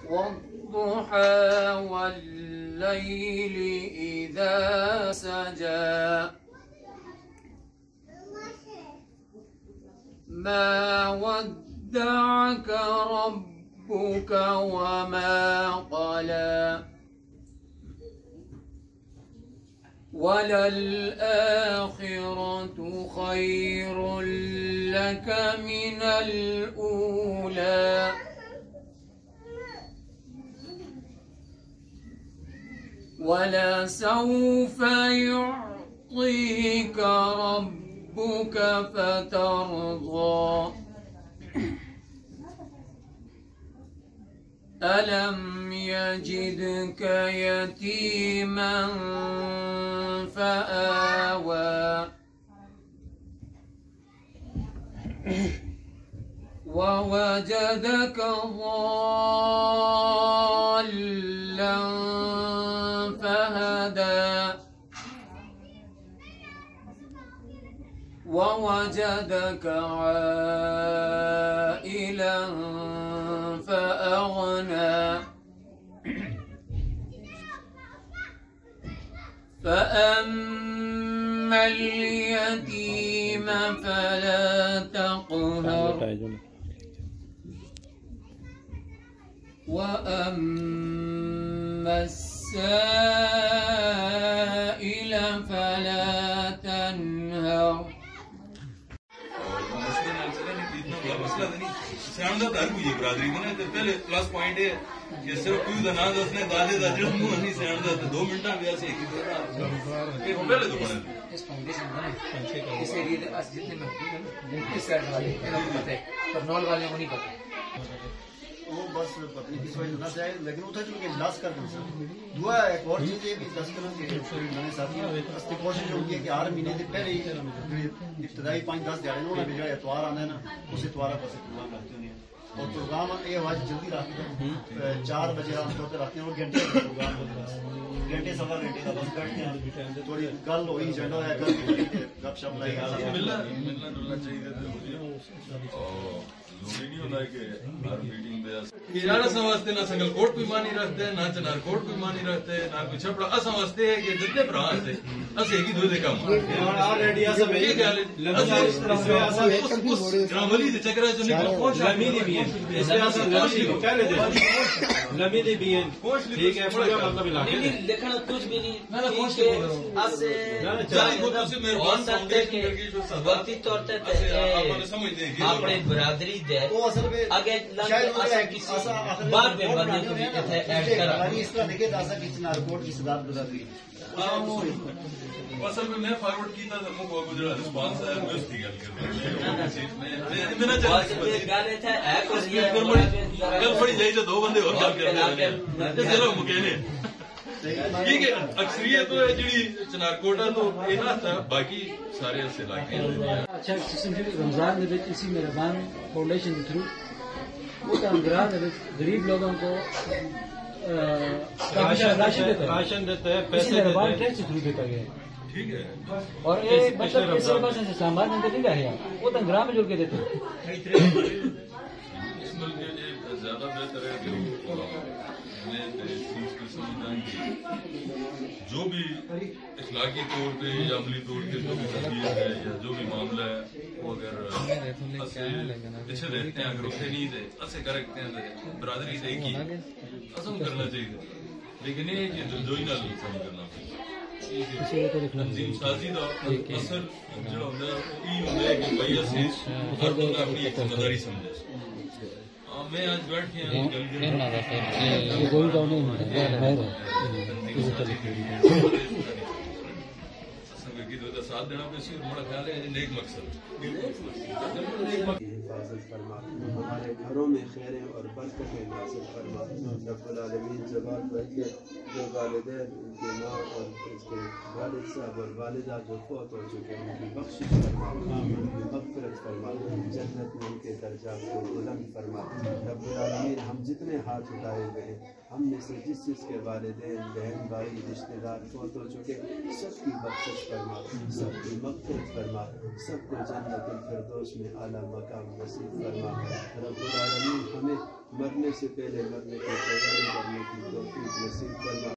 والضحى والليل إذا سجى ما ودعك ربك وما قلى وللآخرة خير لك من الأولى ولسوف يعطيك ربك فترضى ألم يجدك يتيما فآوى ووجدك ضالا فهدى ووجدك عائلا فأغنى فأما اليتيم فلا تقهر وأما السائل فلا تنهر سیاح کا ہوئی برادری نے پہلے پلس پوائنٹ ہے کہ صرف پیو کا نام دسنے دادے کا جڑ منہ نہیں سیاح کا 2 منٹ میں ایسے ایک پہلے تو بنے اس فاؤنڈیشن بنے اس ایریے کے پاس جتنے محبوب ہیں اس سائڈ والے پتہ ہے کرنول والے کو نہیں پتہ وہ بس پتہ نہیں کس وجہ سے ہے لیکن وہ تھا کہ لاس کر دیں دعا ایک اور چیز ہے کہ 10 کلو کے میں ساتھی اس کی کوشش ہوگی کہ 8 مہینے سے پہلے ہی ابتدائی 5-10 دیہڑے انہوں نے بھیجا اتوار آنا ہے نا اس اتوار پر سے پروگرام رکھتے ہیں اور پروگرام یہ آواز جلدی رکھتے ہیں 4 بجے عام طور پہ رکھتے ہیں اور گھنٹے کا پروگرام گھنٹے سوا گھنٹے کا بس بیٹھتے ہیں تھوڑی گل ہوئی ایجنڈا ہوا گل گپ شپ لائی ملنا چاہیے ضروری نہیں ہوتا ہے کہ ہر میٹنگ پہ ارادہ سمجھتے نہ سنگل کوٹ کوئی مانی رکھتے نہ چنار کوٹ کوئی مانی رکھتے نہ کوئی چھپڑا اصل سمجھتے ہیں کہ جتنے بران سے اس ایک ہی دو دے کام آلریڈی ایسا میں یہ خیال ہے گراملی سے چکر ہے جو نکل پہنچ لمیدی بھی ہیں اس میں ایسا پہلے دے لمیدی بھی ہیں ٹھیک ہے پڑھا مطلب علاقے نہیں لکھنا کچھ بھی نہیں میں نے پہنچ کے اسے جاری کو تسی مہربان فاؤنڈیشن کی جو وقتی طور تے اپنے برادری دے اگر لگتا کسی بات میں بندے کو بھی ایڈ کرا اس طرح دیکھے تو ایسا کسی رپورٹ کی صدارت گزاری اصل میں فارورڈ کیتا تھا مو کو جو رسپانس ہے میں اس کی گل کر رہا ہوں بڑی جائے جو 2 بندے اور گل کر رہے ہیں چلو مکینے ٹھیک ہے اکثریت تو جڑی چنارکوٹا تو یہ نہ تھا باقی سارے اس علاقے اچھا قسم کی رمضان میں اسی مہربان فاؤنڈیشن کے تھرو وہ رمضان میں غریب لوگوں کو راشن دیتا ہے پیسے مہربان ٹیکس کے تھرو دیتا گیا ٹھیک ہے اور یہ مطلب اس پاس سامان اندر نہیں رہے وہ تنگرام میں جڑ کے دیتے اس ملک میں زیادہ بہتر ہے کہ جو بھی اخلاقی طور پہ یا عملی طور پہ جو بھی تربیت ہے یا جو بھی معاملہ ہے وہ اگر اچھے دیکھتے ہیں اگر اسے نہیں دے ایسے کرتے ہیں برادری سے ایک ہی عزم کرنا چاہیے لیکن یہ کہ دلجوئی نہ نہیں کرنا تنظیم سازی کا اثر جو ہوتا ہے کہ بھائی سے ہر بندہ اپنی ایک ذمہ داری سمجھے میں آج بیٹھ کے ساتھ دینا پیسی اور بڑا خیال ہے نیک مقصد حفاظت فرما ہمارے گھروں میں خیریں اور برکتیں نازل فرما رب العالمین جواب بھائی کے جو والدین ان کی ماں اور اس کے والد صاحب اور والدہ جو فوت ہو چکے ہیں ان کی بخشش فرما ان کی مغفرت فرما جنت میں ان کے درجات کو بلند فرما رب العالمین ہم جتنے ہاتھ اٹھائے ہوئے ہیں ہم میں سے جس کے والدین بہن بھائی رشتے دار فوت ہو چکے سب کی بخشش فرما سب کی مغفرت فرما، سب کو جنت الفردوس میں اعلیٰ مقام نصیب فرما۔ رب العالمین ہمیں مرنے سے پہلے مرنے کی تیاری کرنے